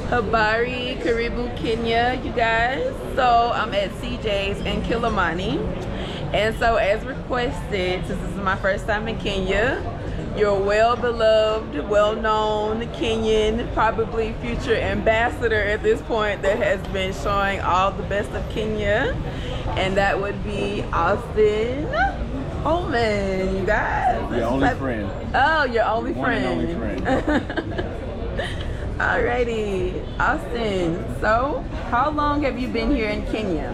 Habari, Karibu, Kenya, you guys. So I'm at CJ's in Kilimani. And so as requested, since this is my first time in Kenya, your well-beloved, well-known Kenyan, probably future ambassador at this point that has been showing all the best of Kenya. And that would be Austin. Oh man, you guys. Your only friend. Oh, your only One friend. and only friend. Alrighty, Austin. So, how long have you been here in Kenya?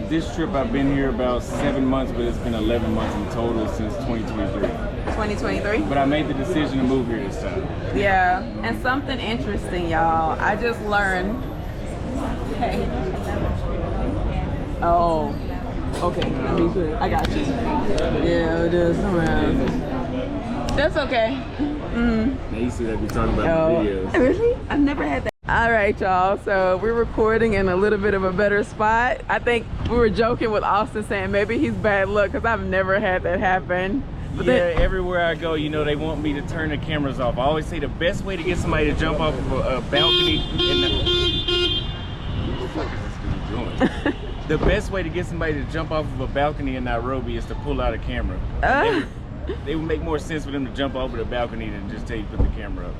This trip I've been here about 7 months, but it's been 11 months in total since 2023. 2023? But I made the decision to move here this time. Yeah, and something interesting, y'all. I just learned. Hey. Oh. Okay, I got you. Yeah, it is. That's okay. They used to be talking about the videos. Really? I've never had that. All right, y'all. So we're recording in a little bit of a better spot. I think we were joking with Austin saying maybe he's bad luck because I've never had that happen. But yeah, everywhere I go, you know, they want me to turn the cameras off. I always say the best way to get somebody to jump off of a balcony in the... What the fuck is this dude doing? The best way to get somebody to jump off of a balcony in Nairobi is to pull out a camera. They would make more sense for them to jump over the balcony than just tell you to put the camera up.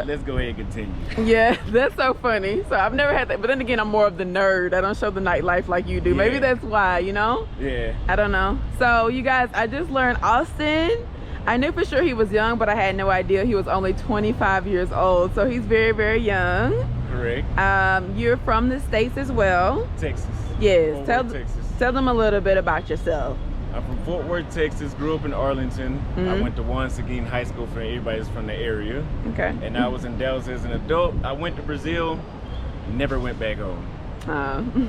Let's go ahead and continue. Yeah, that's so funny. So I've never had that, but then again, I'm more of the nerd. I don't show the nightlife like you do. Yeah. Maybe that's why, you know? Yeah. I don't know. So you guys, I just learned Austin. I knew for sure he was young, but I had no idea he was only 25 years old. So he's very, very young. Correct. You're from the States as well. Texas. Yes. Texas. Tell them a little bit about yourself. I'm from Fort Worth, Texas. Grew up in Arlington. I went to once again high school for everybody that's from the area. Okay. And I was in Dallas as an adult. I went to Brazil. Never went back home.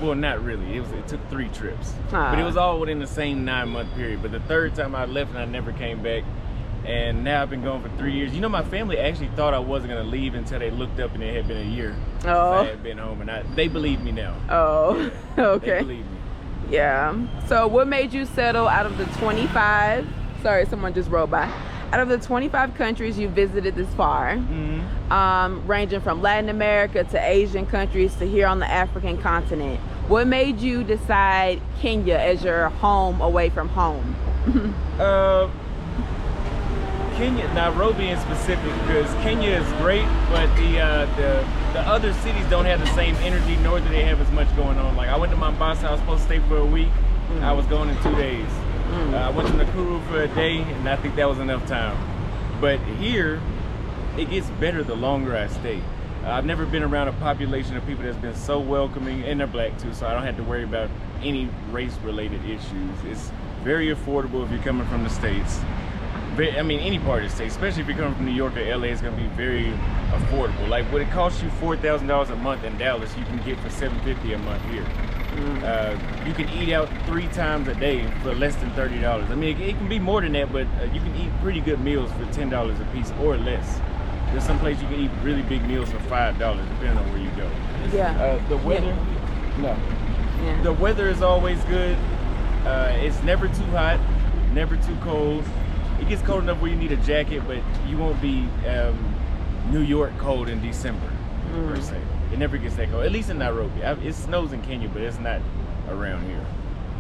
Well, not really. It took 3 trips. But it was all within the same 9-month period. But the third time I left and I never came back. And now I've been going for 3 years. You know, my family actually thought I wasn't going to leave until they looked up and it had been a year since I had been home. And they believe me now. Oh, okay. They believe me. Yeah. So what made you settle out of the 25, sorry, someone just rolled by. Out of the 25 countries you visited this far, ranging from Latin America to Asian countries to here on the African continent, what made you decide Kenya as your home away from home? Kenya, Nairobi in specific, because Kenya is great, but the other cities don't have the same energy, nor do they have as much going on. Like I went to Mombasa, I was supposed to stay for a week. I was going in 2 days. I went to Nakuru for a day, and I think that was enough time. But here, it gets better the longer I stay. I've never been around a population of people that's been so welcoming, and they're black too, so I don't have to worry about any race-related issues. It's very affordable if you're coming from the States. I mean, any part of the state, especially if you're coming from New York or LA, it's gonna be very affordable. Like what it costs you $4,000 a month in Dallas, you can get for $750 a month here. You can eat out 3 times a day for less than $30. I mean, it can be more than that, but you can eat pretty good meals for $10 a piece or less. There's some place you can eat really big meals for $5, depending on where you go. Yeah. The weather, the weather is always good. It's never too hot, never too cold. It gets cold enough where you need a jacket, but you won't be New York cold in December, per se. It never gets that cold, at least in Nairobi. It snows in Kenya, but it's not around here.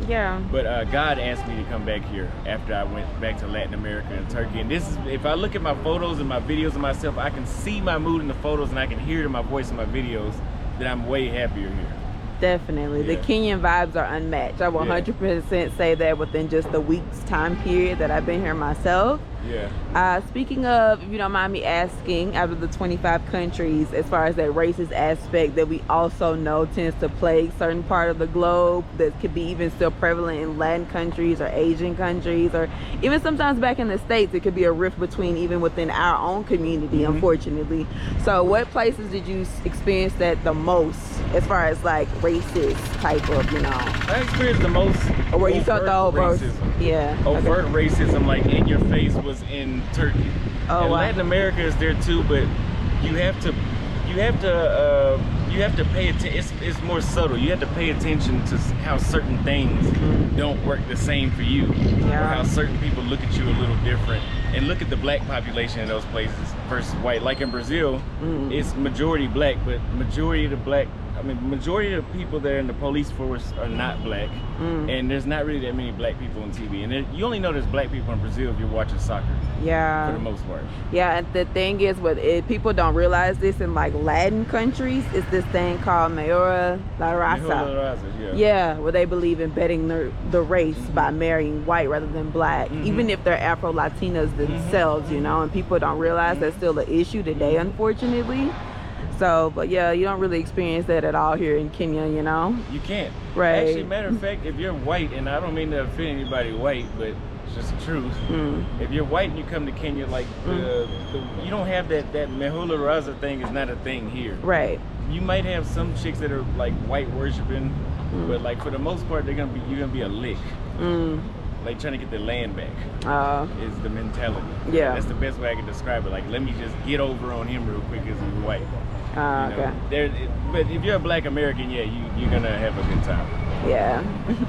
Yeah. But God asked me to come back here after I went back to Latin America and Turkey. And this is, if I look at my photos and my videos of myself, I can see my mood in the photos and I can hear it in my voice in my videos that I'm way happier here. Definitely. The Kenyan vibes are unmatched. I will 100% say that within just the week's time period that I've been here myself. Yeah. Speaking of, if you don't mind me asking, out of the 25 countries, as far as that racist aspect that we also know tends to plague certain part of the globe, that could be even still prevalent in Latin countries or Asian countries, or even sometimes back in the States, it could be a rift between even within our own community, unfortunately. So what places did you experience that the most, as far as like racist type of, you know? I experienced the most or where you felt the racism. Overt racism, like in your face, was in Turkey. And Latin America is there too, but you have to pay attention. It's more subtle. You have to pay attention to how certain things don't work the same for you, or how certain people look at you a little different. and look at the black population in those places versus white. Like in Brazil, it's majority black, but majority of the people there in the police force are not black, and there's not really that many black people on TV. And you only know there's black people in Brazil if you're watching soccer. Yeah. For the most part. Yeah, and the thing is, people don't realize this in like Latin countries, it's this thing called Mayora La Raza. Yeah, where they believe in betting the race by marrying white rather than black, even if they're Afro-Latinas themselves, you know, and people don't realize that's still an issue today, unfortunately. So, but yeah, you don't really experience that at all here in Kenya, you know? You can't. Right. Actually, matter of fact, if you're white, and I don't mean to offend anybody white, but it's just the truth. If you're white and you come to Kenya, like, you don't have that Mehula Raza thing is not a thing here. Right. You might have some chicks that are like white worshiping, but like for the most part, you're gonna be a lick. Like trying to get the land back is the mentality. Yeah. That's the best way I can describe it. Like, let me just get over on him real quick because he's white. Okay. But if you're a black American, yeah, you're gonna have a good time. Yeah.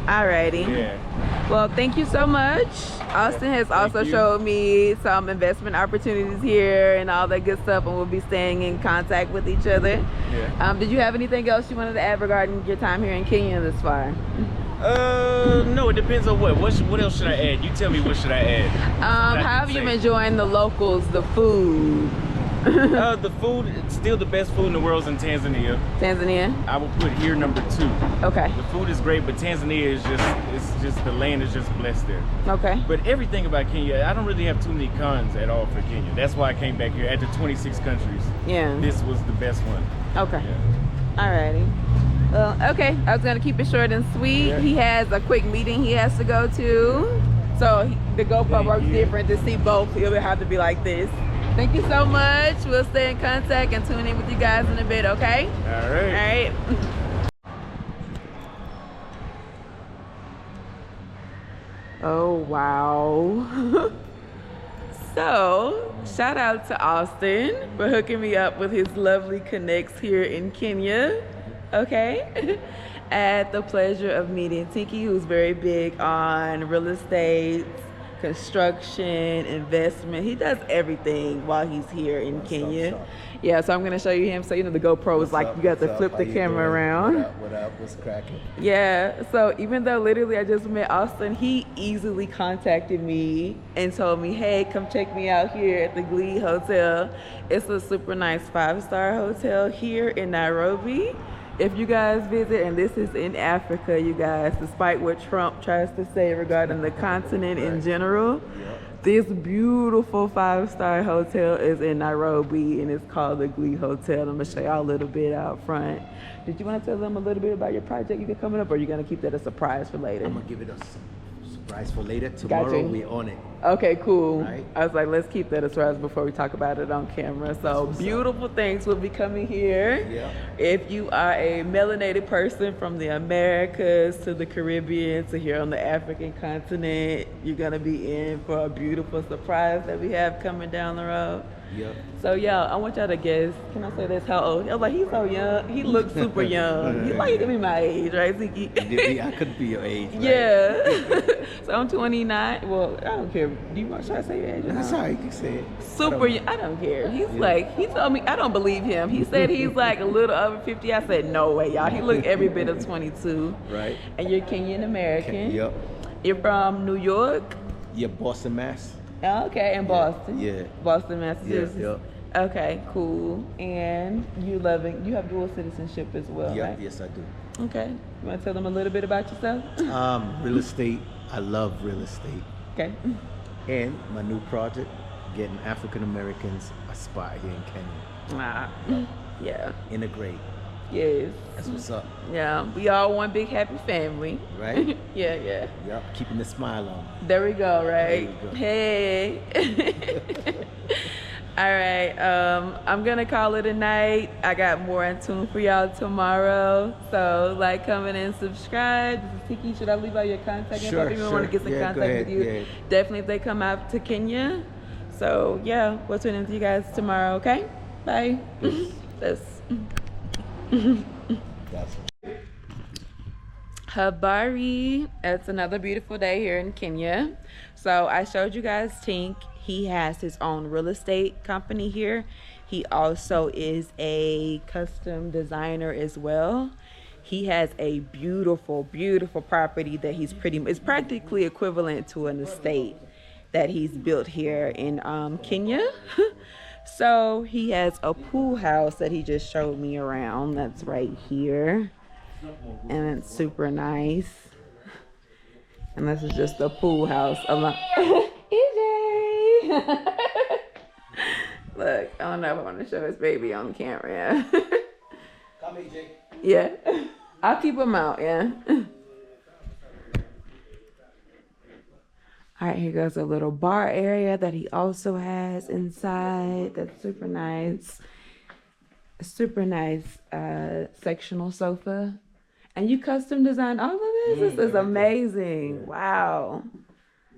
Alrighty. Yeah. Well, thank you so much. Austin has also showed me some investment opportunities here and all that good stuff, and we'll be staying in contact with each other. Yeah. Did you have anything else you wanted to add regarding your time here in Kenya this far? No, it depends on what else should I add? You tell me, what should I add? How have you been enjoying the locals, the food? The food, it's still the best food in the world is in Tanzania. Tanzania? I will put here number 2. Okay. The food is great, but Tanzania is just the land is just blessed there. Okay. But everything about Kenya, I don't really have too many cons at all for Kenya. That's why I came back here. After 26 countries, this was the best one. Okay. Yeah. Alrighty. Well, okay, I was gonna keep it short and sweet. Yeah. He has a quick meeting he has to go to, so the GoPro works different. To see both, it would have to be like this. Thank you so much. We'll stay in contact and tune in with you guys in a bit, okay? All right. All right. Oh, wow. So, shout out to Austin for hooking me up with his lovely connects here in Kenya. Okay. I had the pleasure of meeting Tiki, who's very big on real estate, construction, investment. He does everything while he's here in Kenya. Yeah, so I'm gonna show you him. So, you know, the GoPro is like, you got to flip the camera around. What up? What's cracking? Yeah, so even though literally I just met Austin, he easily contacted me and told me, hey, come check me out here at the Glee Hotel. It's a super nice 5-star hotel here in Nairobi. If you guys visit, and this is in Africa, you guys, despite what Trump tries to say regarding the continent in general, this beautiful 5-star hotel is in Nairobi, and it's called the Glee Hotel. I'm gonna show y'all a little bit out front. Did you want to tell them a little bit about your project you got coming up, or are you gonna keep that a surprise for later? I'm gonna give it a surprise for later. Tomorrow we on it. Okay, cool. Right. I was like, let's keep that a surprise before we talk about it on camera. So beautiful things will be coming here. Yeah. If you are a melanated person from the Americas to the Caribbean to here on the African continent, you're gonna be in for a beautiful surprise that we have coming down the road. Yep. So yeah, I want y'all to guess. Can I say this? How old? I was like, he's so young. He looks super young. He's like, he could be my age, right, Tiki? I could be your age. Right? Yeah. So I'm 29. Well, I don't care. Should I say your age? That's all right. You can say it. Super young. I don't care. He's like, he told me, I don't believe him. He said he's like a little over 50. I said, no way, y'all. He looked every bit of 22. Right. And you're Kenyan American. Yep. You're from New York? Yeah, Boston, Mass. Oh, okay, and Boston. Yeah. Boston, Massachusetts. Yeah. Okay, cool. And you have dual citizenship as well, Yeah. right? Yes, I do. Okay. You want to tell them a little bit about yourself? Real estate. I love real estate. Okay. And my new project, getting African Americans a spot here in Kenya. Yeah. Integrate. Yes. That's what's up. Yeah. We all one big happy family. Right? Yeah. Yep. Keeping the smile on. There we go, right? There we go. Hey. All right. I'm gonna call it a night. I got more in tune for y'all tomorrow. So like, comment, and subscribe. This is Tiki. Should I leave out your contact info? If you want to get in contact with you, definitely if they come out to Kenya. So yeah, we'll tune in to you guys tomorrow. Okay. Bye. That's Habari. It's another beautiful day here in Kenya. So I showed you guys Tink. he has his own real estate company here. He also is a custom designer as well. He has a beautiful, beautiful property that it's practically equivalent to an estate that he's built here in Kenya. So he has a pool house that he just showed me around. That's right here. And it's super nice. And this is just the pool house. EJ! Look, I don't know if I want to show his baby on camera. Come, EJ. Yeah. I'll keep him out, yeah. All right, here goes a little bar area that he also has inside. That's super nice. A super nice sectional sofa. And you custom designed all of this? This is amazing. Wow.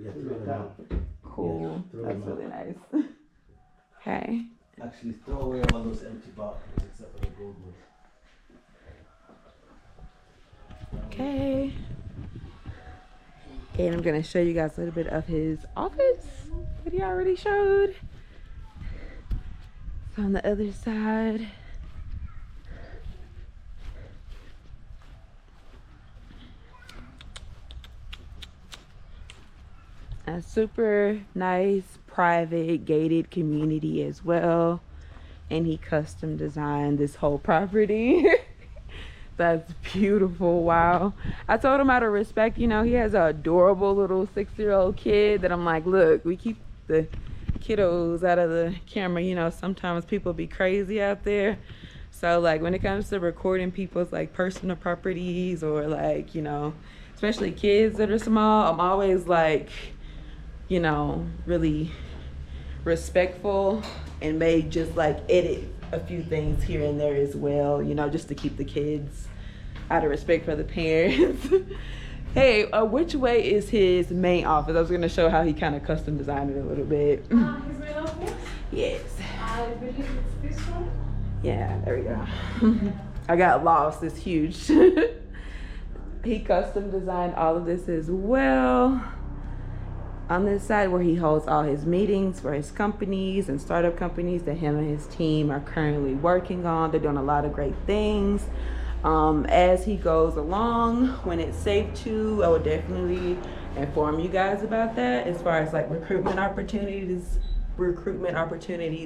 Yeah, throw them out. Cool. Yeah, That's really nice. Okay. Actually, throw away all those empty boxes except for the gold ones. Okay. And I'm gonna show you guys a little bit of his office that he already showed. It's on the other side. A super nice, private, gated community as well. And he custom designed this whole property. That's beautiful. Wow. I told him out of respect, you know, he has an adorable little 6-year-old kid that I'm like, look, we keep the kiddos out of the camera. You know, sometimes people be crazy out there. So like when it comes to recording people's like personal properties or like, you know, especially kids that are small, I'm always like, you know, really respectful and may just like edit a few things here and there as well, you know, just to keep the kids out of respect for the parents. Hey, which way is his main office? I was gonna show how he kind of custom designed it a little bit. His main office? Yes. I believe it's this one. Yeah, there we go. I got lost, it's huge. He custom designed all of this as well. On this side where he holds all his meetings for his companies and startup companies that him and his team are currently working on. They're doing a lot of great things. As he goes along, when it's safe to, I would definitely inform you guys about that as far as like recruitment opportunities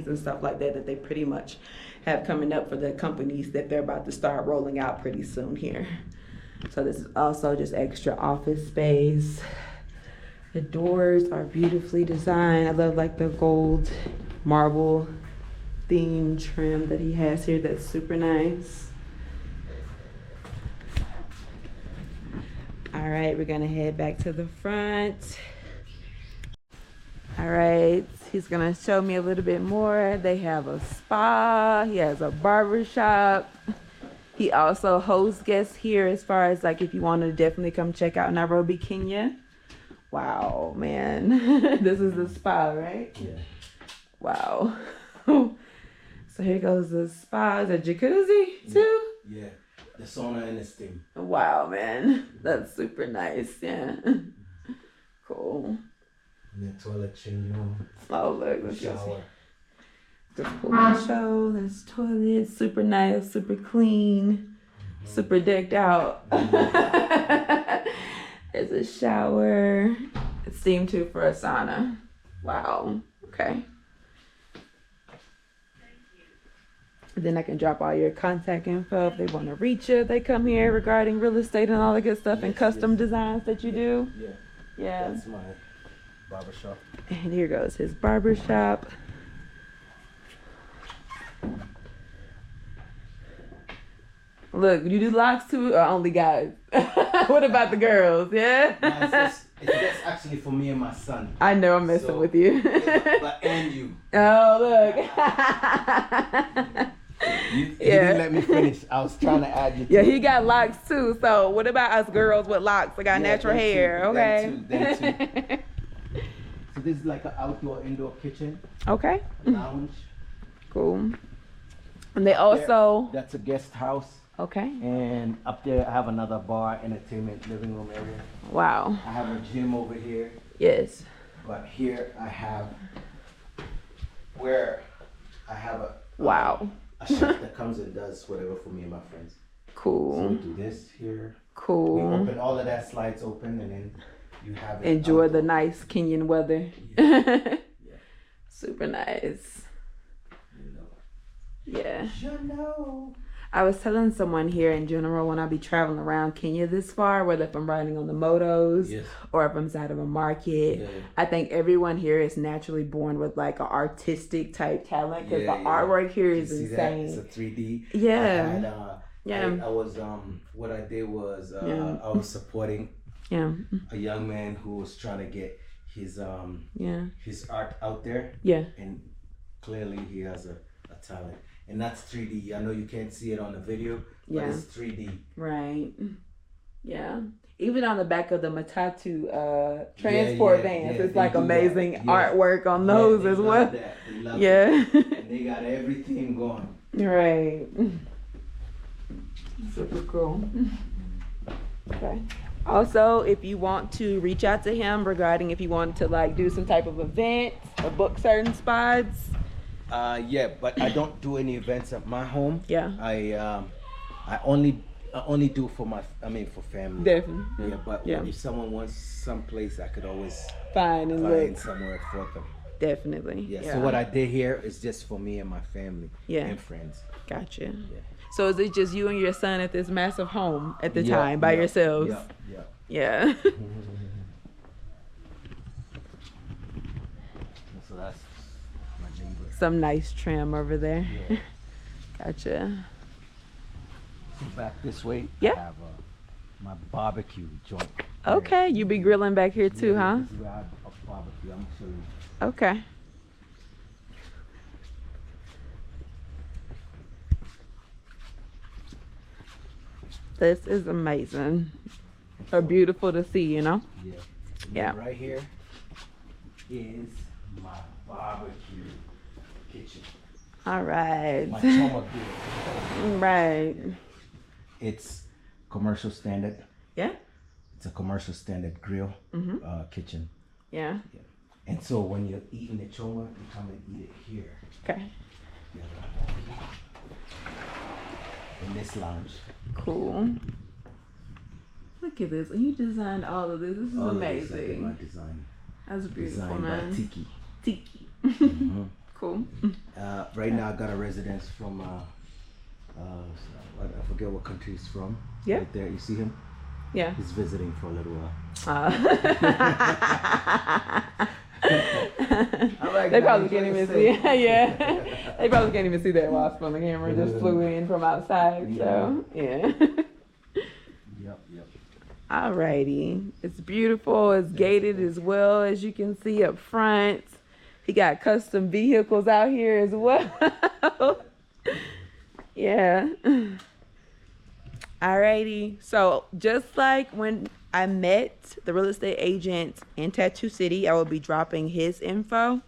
and stuff like that they pretty much have coming up for the companies that they're about to start rolling out pretty soon here. So this is also just extra office space. The doors are beautifully designed. I love like the gold marble theme trim that he has here. That's super nice. All right, we're gonna head back to the front. All right, he's gonna show me a little bit more. They have a spa, he has a barber shop. He also hosts guests here as far as like if you want to definitely come check out Nairobi, Kenya. Wow, man. This is the spa, right? Yeah. Wow. So here goes the spa. Is a jacuzzi too? Yeah. The sauna and the steam. Wow, man. That's super nice. Yeah. Cool. And the toilet change room. Oh, look. Let's go. Shower. There's pool show. There's toilet. Super nice. Super clean. Super decked out. There's a shower. A steam tube for a sauna. Wow. Okay. Then I can drop all your contact info if they want to reach you. They come here regarding real estate and all the good stuff and custom designs that you do. Yeah. Yeah. That's my barbershop. And here goes his barbershop. Look, you do locks too or only guys? What about the girls? Yeah? It's actually for me and my son. I know I'm messing with you. But and you. Oh, look. You didn't let me finish. I was trying to add you. Yeah, he got locks too. So what about us girls with locks? I got natural hair. Okay. Them too. So this is like an outdoor indoor kitchen. Okay. Lounge. Cool. And they also. That's a guest house. Okay. And up there I have another bar, entertainment, living room area. Wow. I have a gym over here. Yes. But here I have where I have Wow. a chef that comes and does whatever for me and my friends. So Cool. we do this here. We Cool. open all of that slides open, and then you have it. Enjoy the outdoor. nice Kenyan weather. Yeah. Super nice. You know. Yeah. You know. I was telling someone here in general, when I be traveling around Kenya this far, whether if I'm riding on the motos Yes. or if I'm inside of a market, Yeah. I think everyone here is naturally born with like an artistic type talent because Yeah, the yeah. artwork here You is see that? It's insane. a 3D. Yeah. Yeah. I was what I did was Yeah. I was supporting Yeah. a young man who was trying to get his art out there, Yeah. and clearly he has a talent, and that's 3D. I know you can't see it on the video, but Yeah. it's 3D. Right. Yeah. Even on the back of the Matatu transport vans, it's they like do amazing that. artwork on those they as love well. that. They love Yeah. it. And they got everything going. Right. Super cool. Okay. Also, if you want to reach out to him regarding if you want to like do some type of event or book certain spots. Yeah, but I don't do any events at my home. Yeah. I only do for for family. Definitely. Yeah, but Yeah. if someone wants some place, I could always Fine and find look. somewhere for them. Definitely. Yeah. So what I did here is just for me and my family. Yeah. And friends. Gotcha. Yeah. So is it just you and your son at this massive home at the Yeah, time by yeah, yourselves? Yeah. Yeah. So that's my neighbor. Some nice trim over there. Yeah. Gotcha. So back this way, Yeah. I have my barbecue joint. Okay, you be grilling back here too, Yeah, huh? This is where I have a barbecue. I'm sure you. Okay. This is amazing. Or beautiful to see, you know? Yeah. And Yeah. then right here is my barbecue kitchen. All right. My choma grill. Right. It's commercial standard. Yeah? It's a commercial standard grill kitchen. Yeah. And so when you're eating the choma, you come and eat it here. Okay. In this lounge. Cool. Look at this. You designed all of this. This is All of this, I did amazing. my design. That's beautiful, Designed man. by Tiki. Tiki. Mhm. Cool. Right now I got a residence from I forget what country he's from. Yeah. Right there, you see him? Yeah. He's visiting for a little while. They probably can't even see. Yeah. They probably can't even see that wasp on the camera. It just flew in from outside. So yeah. Yep. Alrighty. It's beautiful. It's gated as well, as you can see up front. He got custom vehicles out here as well. Yeah. Alrighty. So just like when I met the real estate agent in Tattoo City, I will be dropping his info.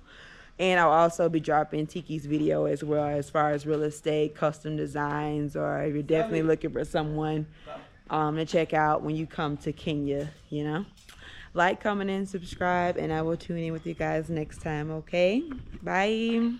And I'll also be dropping Tiki's video as well, as far as real estate, custom designs, or if you're definitely looking for someone to check out when you come to Kenya, you know. Like, comment, and subscribe, and I will tune in with you guys next time, okay? Bye.